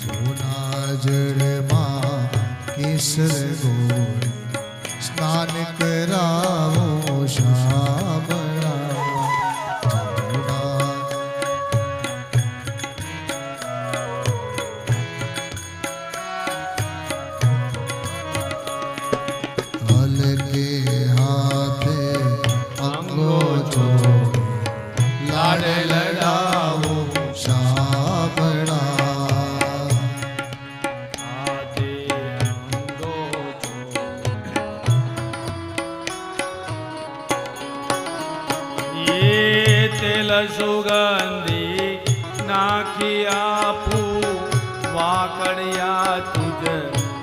જમુના જળમાં કેસર ગોળ સ્નાન કરાવો શામળા. હલકે હાથે અંગોઠો લાડ લડાવો શામળા. તેલ સુગંધી નાખી આપું વાકડિયા તુજ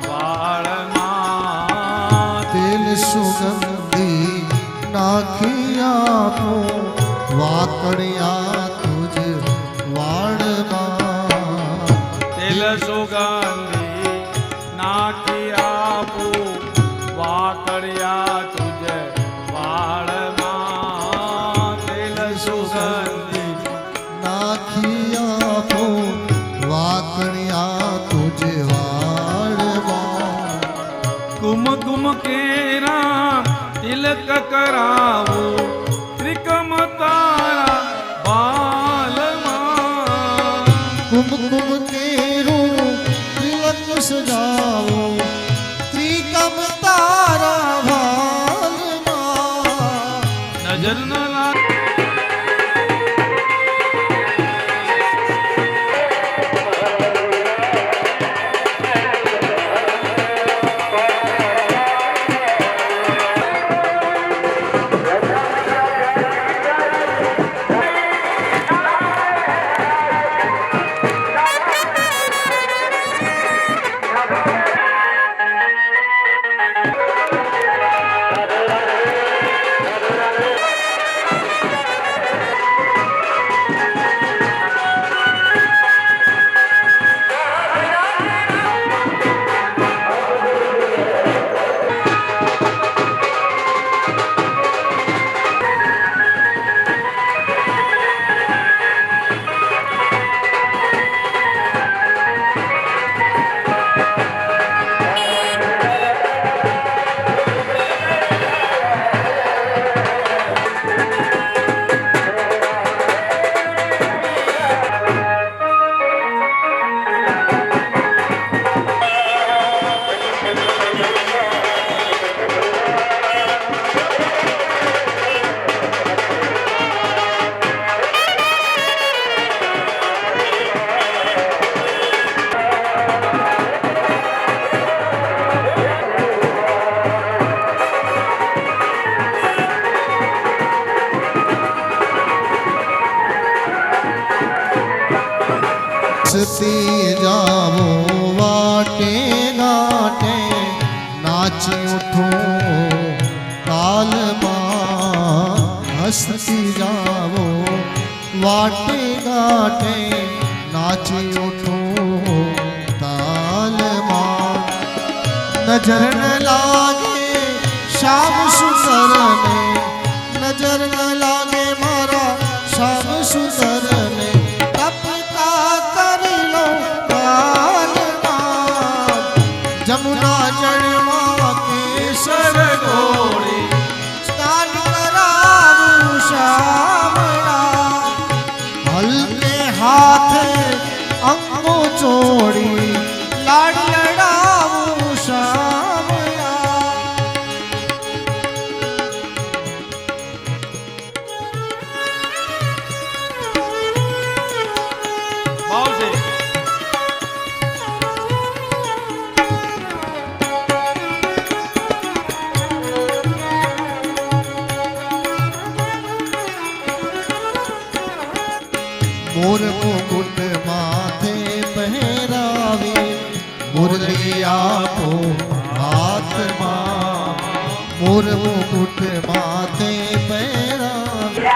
વાળમાં. તેલ સુગંધી નાખી આપો વાકડિયા તુજ વાળમાં. તેલ સુગંધી નાખી આપું વાકડિયા તુજ વાળમાં. તેલ સુગંધી નાખી આપો વાકડિયા તુજ વાળમાં. કુમકુમ કેરા તિલક કરાવો ત્રિકમ તારા બાલમાં. કુમકુમ કેરું તિલક સજાવો ત્રિકમ તારા ભાલમાં. નજર ન લાગે હસતી જાવો વાટે ગાટે નાચી ઉઠો તાલમાં. હસતી જાવો વાટે ગાટે નાચી ઉઠો તાલમાં. નજર ન લાગે શ્યામ સુંદરને, નજર ન લાગે મારા શ્યામ સુંદરને. જમુના જળમાં કેસર ગોળી સ્નાન કરાવું શામળા. હલકે હાથે અંગો ચોડી લાડ લડાવું શામળા. ભાવશે મોર મુકુટ માથે પહેરાવી મુરલી આપો હાથમાં. મોર મુકુટ માથે પહેરાવી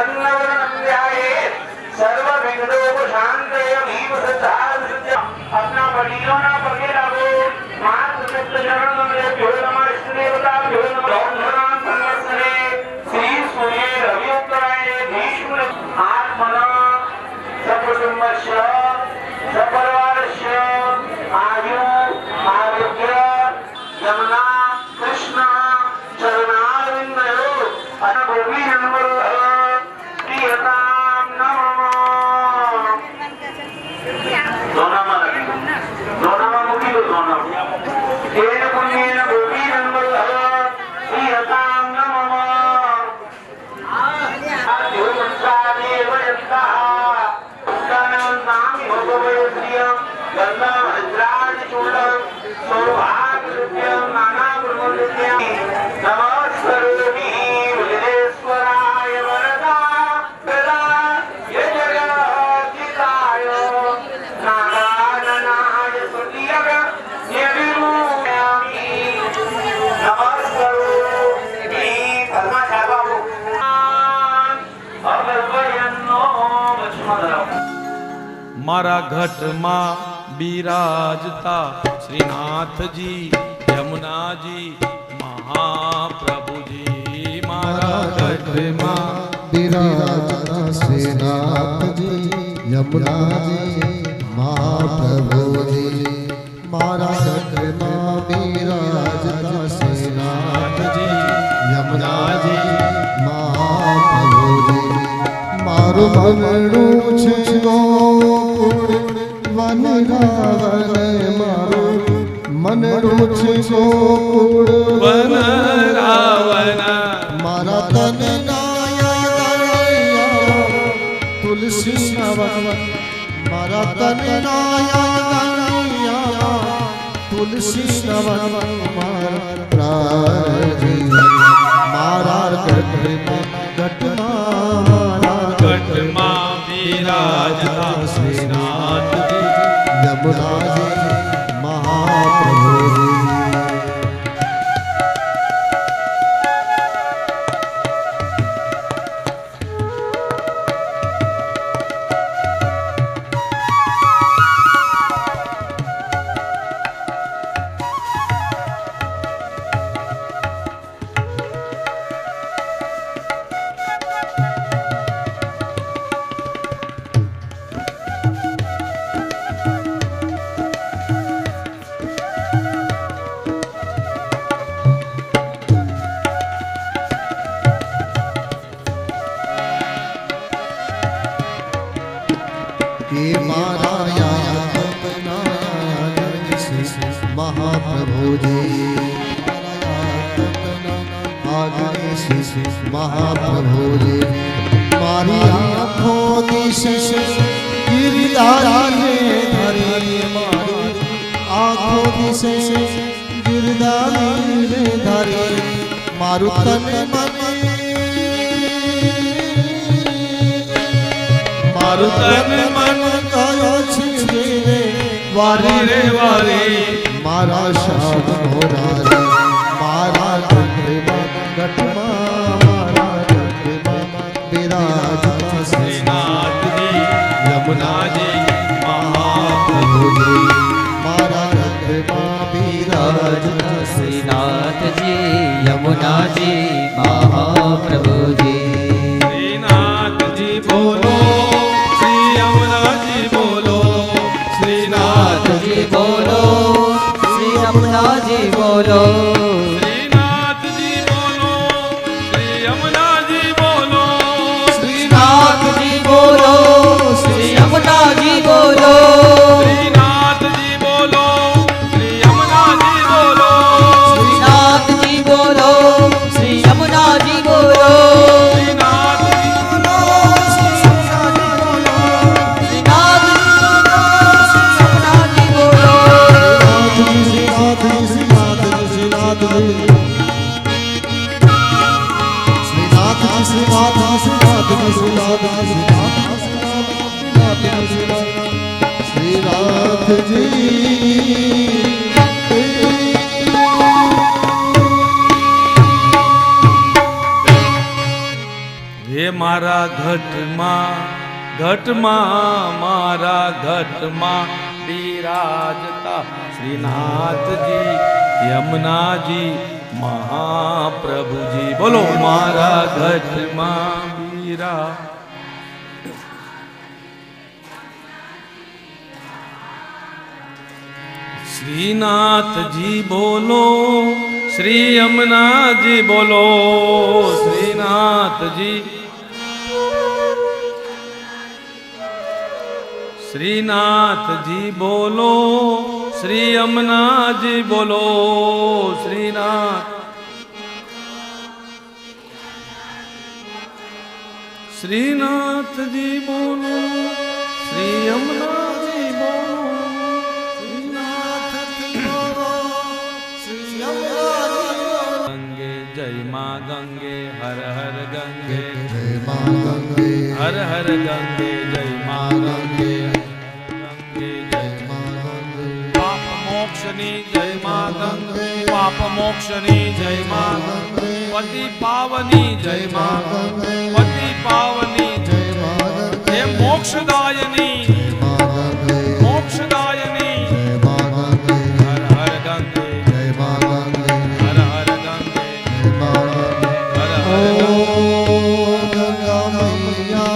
प्रसन्नवदनं ध्यायेत् सर्वविघ्नोपशान्तये भीमसिद्धार्थसिद्ध्यै। अपना वडीलोना पगे लागो मातृसप्त चरणों नमः इष्टदेवताभ्यो नमः। ब्रह्मणां संवत्सरे श्री सूर्ये रवियुक्तराये भीष्म आत्मना सकुटुम्बस्य सपरिवारस्य आयु आरोग्य यमुना कृष्ण चरणारविन्दयो अनगोपीनन्दवल्लभ प्रियतां नमः। दोनामुखी तो दोना तेन पुण्येन गोपीनन्दवल्लभ प्रियतां नमः। आद्योमन्त्रादेव यन्तः उत्तानन्तामि भगवयश्रियं गन्धवज्रादिचूडं सौभाग्यरुप्यं नानागुणवन्द्यं नमस्करोमि विघ्नेश्वराय वरदा गदा यजगदिताय नागाननाय सुतियग यविरूपयामि नमस्करोमि धर्मशाबाबु अभवयन्नो वचमदरम्। મારા ઘટમાં બિરાજતા શ્રીનાથજી યમુનાજી મહાપ્રભુજી મારા ઘટમાં બિરાજતા શ્રીનાથજી યમુનાજી મહાપ્રભુજી મારા ઘરમાં બિરાજતા શ્રીનાથજી યમુનાજી મહાપ્રભુજી મારું મનડું છે ગોકુળ વનરાવન મારું મનડું છે ગોકુળ વનરાવન મારા તન નાયા તુલસી નવન મારા તન નાયા તુલસી નવન મારા પ્રાણ મારા ઘટમાં ઘટમાં બિરાજતા શ્રીનાથજી યમુનાજી મહાપ્રભુજી કે મારા યાતના મહાપ્રભુજી આજ્ઞે મહાપ્રભુજી મારી આંખો દિશે ગિરધારી ધરી મારી આંખો દિશે ગિરધારી ધરી મારું તન મન મારું તન મન કયો છે રે વારી રે વારી મારા શાદ મોરારી મારા ઘટમાં મારા ઘટમાં બિરાજતા શ્રીનાથજી યમુનાજી મહાપ્રભુજી મારા ઘટમાં બિરાજતા શ્રીનાથજી યમુનાજી મહાપ્રભુજી શ્રીનાથજી બોલો શ્રી યમુનાજી બોલો શ્રીનાથજી બોલો શ્રી યમુનાજી બોલો શ્રીનાથજી બોલો શ્રી યમુનાજી બોલો શ્રીનાથજી બોલો શ્રી યમુનાજી બોલો શ્રીનાથજી બોલો શ્રી યમુનાજી બોલો શ્રીનાથજી બોલો શ્રી યમુનાજી બોલો મારા ઘટમાં મારા ઘટમાં બિરાજતા શ્રીનાથજી યમુનાજી મહાપ્રભુજી બોલો મારા ઘટમાં બિરા શ્રીનાથજી બોલો શ્રી યમુનાજી બોલો શ્રીનાથજી શ્રીનાથજી બોલો શ્રી યમુનાજી બોલો શ્રીનાથજી બોલો શ્રી યમુનાજી બોલો ગંગે જય માં ગંગે હર હર ગંગે જય માં ગંગે હર હર ગંગે જય માં ગંગે ગંગે જય પાપ મોક્ષની જય માં ગંગે પાપ મોક્ષની જય માં ગંગે પતિ પાવની જય માં ગંગે પતિ પાવની જય માં ગંગે હે મોક્ષદાયની મોક્ષદાયની જય માં ગંગે હર હર ગંગે જય માં ગંગે હર હર ગંગે जय मां गंगे हर हर ओ गंगा मैया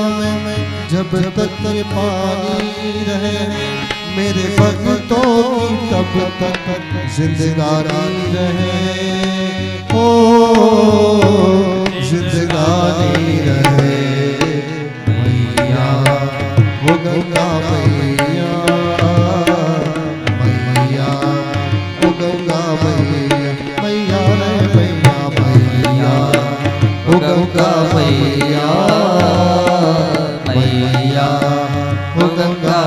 में जब तक ये पानी रहे मेरे भक्तों की तब तक जिंदगानी रहे ओ जिंदगानी रहे मैया ओ गंगा मैया मैया ओ गंगा मैया मैया रे मैया मैया ओ गंगा मैया मैया ओ गंगा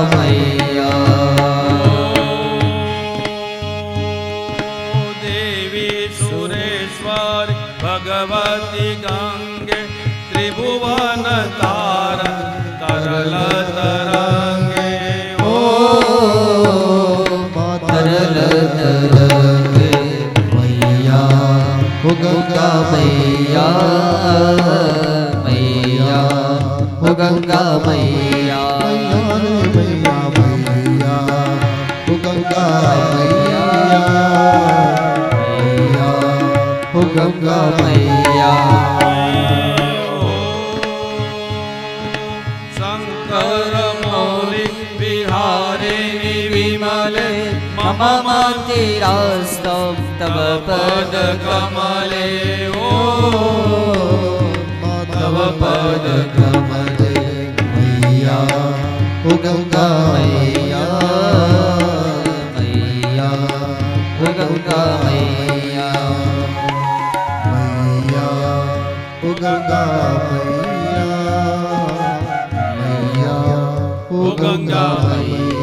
देवी सुरेश्वर भगवती गंगे त्रिभुवन तार तरल तरंगे ओ तरल तरंगे मैया ओ गंगा मैया मैया ओ गंगा मैया मैया रे मैया मैया ओ गंगा मैया मैया ओ गंगा मैया शंकर मौलि विहारिणि विमले मम मंदिरास्तव तव पद कमले ओ तव पद कमले मैया ओ गंगा मैया मैया ओ गंगा मैया मैया ओ गंगा मैया मैया ओ गंगा मैया